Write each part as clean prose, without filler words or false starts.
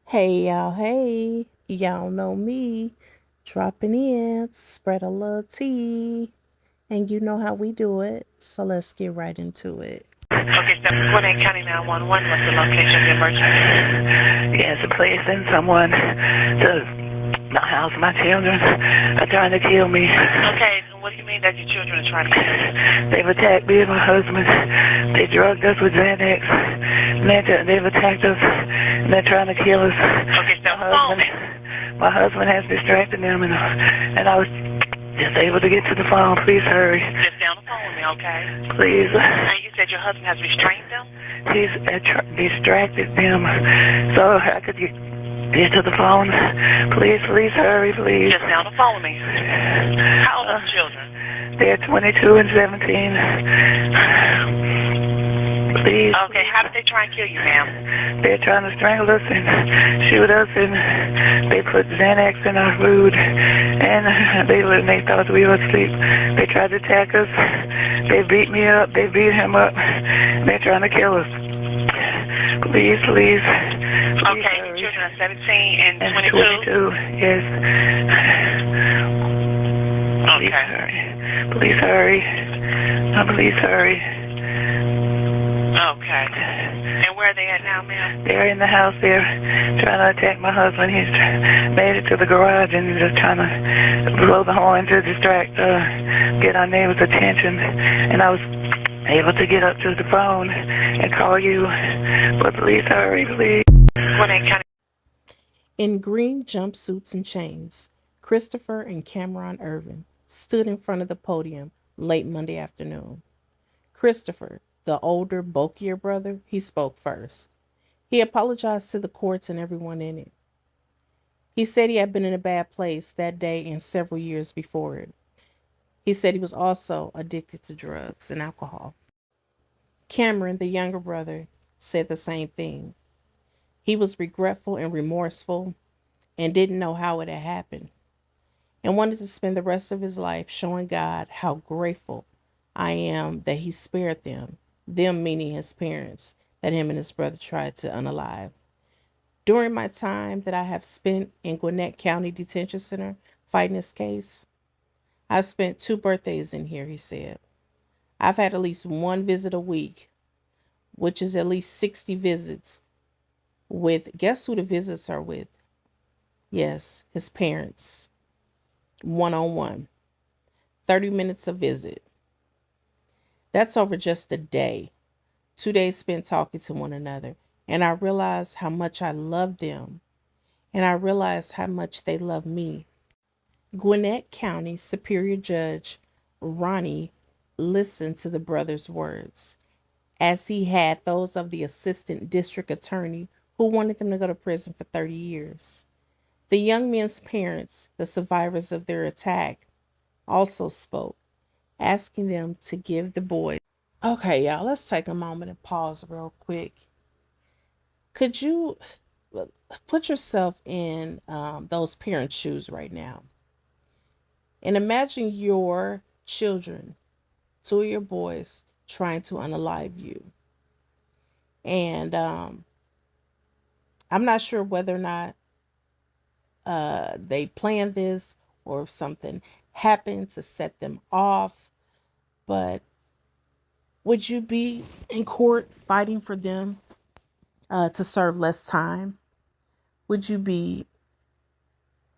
Hey y'all, hey. Y'all know me. Dropping in to spread a little tea. And you know how we do it. So let's get right into it. Okay, so Gwinnett County 911, what's the location of the emergency? Yes, please send someone to the house. My children are trying to kill me. Okay, so what do you mean that your children are trying to kill you? They've attacked me and my husband. They drugged us with Xanax. They've attacked us, and they're trying to kill us. Okay, so phone me. My husband has distracted them, and I was just able to get to the phone. Please hurry. Just stay on the phone with me, okay? Please. And you said your husband has restrained them? He's distracted them so I could get to the phone. Please hurry, please. Just stay on the phone with me. How old are the children? They're 22 and 17. Please. Okay, how did they try and kill you, ma'am? They're trying to strangle us and shoot us, and they put Xanax in our food, and they thought we were asleep. They tried to attack us. They beat me up. They beat him up. They're trying to kill us. Please. Okay, your children are 17 and 22? Yes. Okay. Please hurry. Please hurry. Okay. And where are they at now, ma'am? They're in the house. They're trying to attack my husband. He's made it to the garage and he's just trying to blow the horn to distract, get our neighbor's attention. And I was able to get up to the phone and call you. But please hurry, please. In green jumpsuits and chains, Christopher and Cameron Irvin stood in front of the podium late Monday afternoon. Christopher, the older, bulkier brother, he spoke first. He apologized to the courts and everyone in it. He said he had been in a bad place that day and several years before it. He said he was also addicted to drugs and alcohol. Cameron, the younger brother, said the same thing. He was regretful and remorseful and didn't know how it had happened and wanted to spend the rest of his life showing God how grateful I am that he spared them meaning his parents, that him and his brother tried to unalive. During my time that I have spent in Gwinnett County Detention Center fighting this case, I've spent 2 birthdays in here, he said. I've had at least 1 visit a week, which is at least 60 visits with, guess who the visits are with? Yes, his parents. One-on-one. 30 minutes a visit. That's over just a day. 2 days spent talking to one another. And I realized how much I love them. And I realized how much they love me. Gwinnett County Superior Judge Ronnie listened to the brothers' words, as he had those of the assistant district attorney who wanted them to go to prison for 30 years. The young men's parents, the survivors of their attack, also spoke, asking them to give the boys. Okay, y'all, let's take a moment and pause real quick. Could you put yourself in those parents' shoes right now? And imagine your children, 2 of your boys, trying to unalive you. And I'm not sure whether or not they planned this or if something happened to set them off. But would you be in court fighting for them to serve less time? Would you be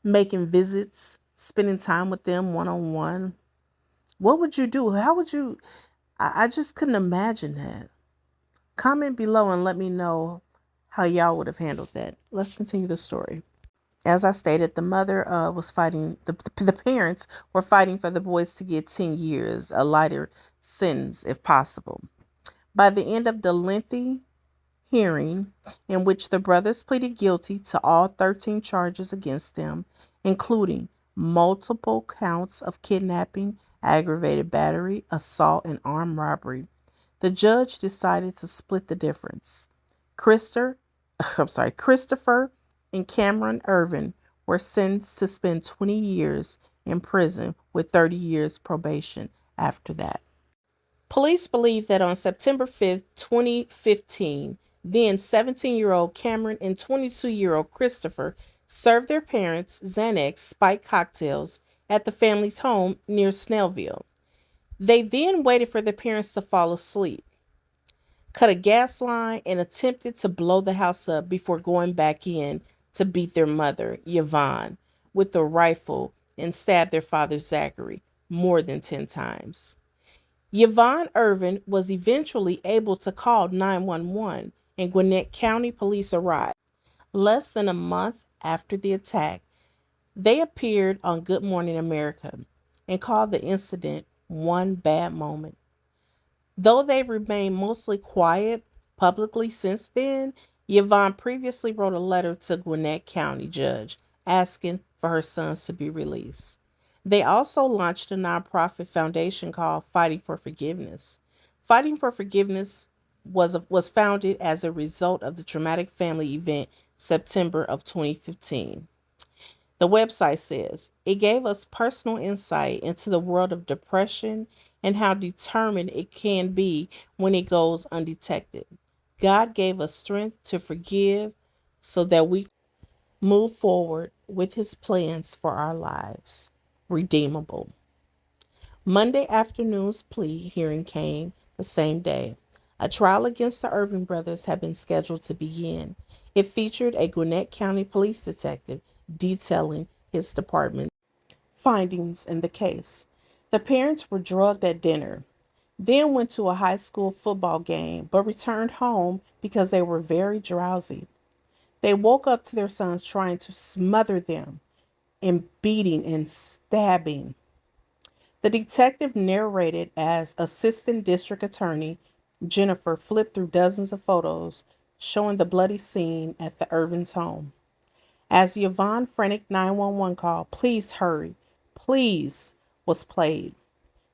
making visits, spending time with them one-on-one? What would you do? How would you? I just couldn't imagine that. Comment below and let me know how y'all would have handled that. Let's continue the story. As I stated, the mother was fighting, the parents were fighting for the boys to get 10 years, a lighter sentence if possible. By the end of the lengthy hearing, in which the brothers pleaded guilty to all 13 charges against them, including multiple counts of kidnapping, aggravated battery, assault, and armed robbery, the judge decided to split the difference. Christopher and Cameron Irvin were sentenced to spend 20 years in prison with 30 years probation after that. Police believe that on September 5th, 2015, Then 17-year-old Cameron and 22-year-old Christopher served their parents Xanax spiked cocktails at the family's home near Snellville. They then waited for their parents to fall asleep, cut a gas line, and attempted to blow the house up before going back in to beat their mother, Yvonne, with a rifle and stab their father, Zachary, more than 10 times. Yvonne Irvin was eventually able to call 911 and Gwinnett County Police arrived. Less than a month after the attack, they appeared on Good Morning America and called the incident one bad moment. Though they've remained mostly quiet publicly since then, Yvonne previously wrote a letter to Gwinnett County judge asking for her sons to be released. They also launched a nonprofit foundation called Fighting for Forgiveness. Fighting for Forgiveness was founded as a result of the traumatic family event September of 2015. The website says it gave us personal insight into the world of depression and how determined it can be when it goes undetected. God gave us strength to forgive so that we move forward with his plans for our lives. Redeemable. Monday afternoon's plea hearing came the same day. A trial against the Irving brothers had been scheduled to begin. It featured a Gwinnett County police detective detailing his department's findings in the case. The parents were drugged at dinner, then went to a high school football game, but returned home because they were very drowsy. They woke up to their sons trying to smother them and beating and stabbing. The detective narrated as Assistant District Attorney Jennifer flipped through dozens of photos showing the bloody scene at the Irvins' home. As Yvonne frantic 911 call, "Please hurry, please," was played,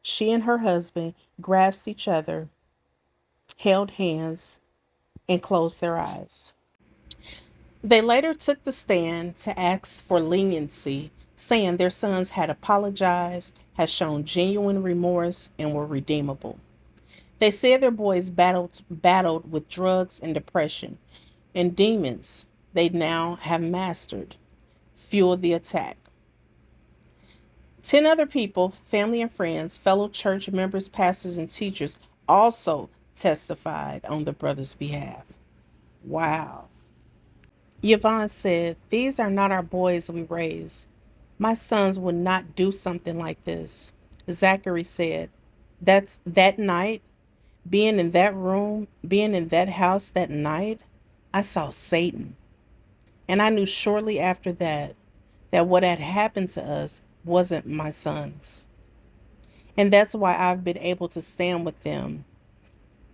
she and her husband grasped each other, held hands, and closed their eyes. They later took the stand to ask for leniency, saying their sons had apologized, had shown genuine remorse, and were redeemable. They said their boys battled with drugs and depression, and demons they now have mastered fueled the attack. 10 other people, family and friends, fellow church members, pastors, and teachers also testified on the brothers' behalf. Wow. Yvonne said, "These are not our boys we raised. My sons would not do something like this." Zachary said, "That's that night, being in that room, being in that house that night, I saw Satan. And I knew shortly after that what had happened to us wasn't my sons. And that's why I've been able to stand with them,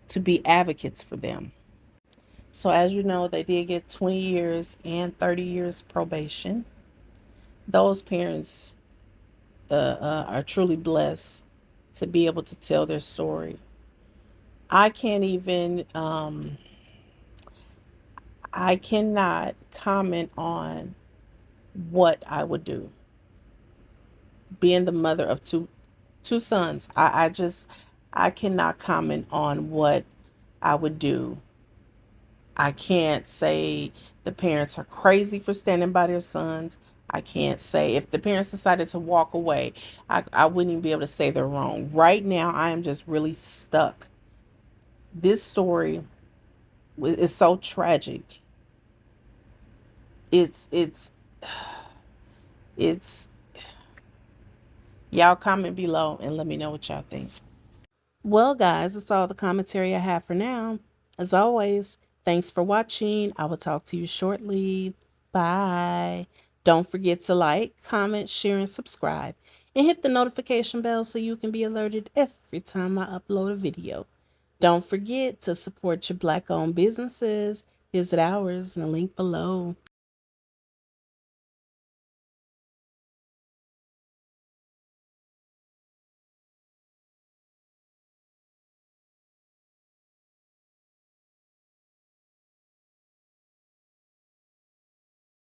to be advocates for them." So as you know, they did get 20 years and 30 years probation. Those parents are truly blessed to be able to tell their story. I can't even, I cannot comment on what I would do. Being the mother of two sons, I cannot comment on what I would do. I can't say the parents are crazy for standing by their sons. I can't say if the parents decided to walk away, I wouldn't even be able to say they're wrong. Right now, I am just really stuck. This story is so tragic. It's it's y'all comment below and let me know what y'all think. Well, guys, that's all the commentary I have for now. As always, thanks for watching. I will talk to you shortly. Bye. Don't forget to like, comment, share, and subscribe. And hit the notification bell so you can be alerted every time I upload a video. Don't forget to support your Black-owned businesses. Visit ours in the link below.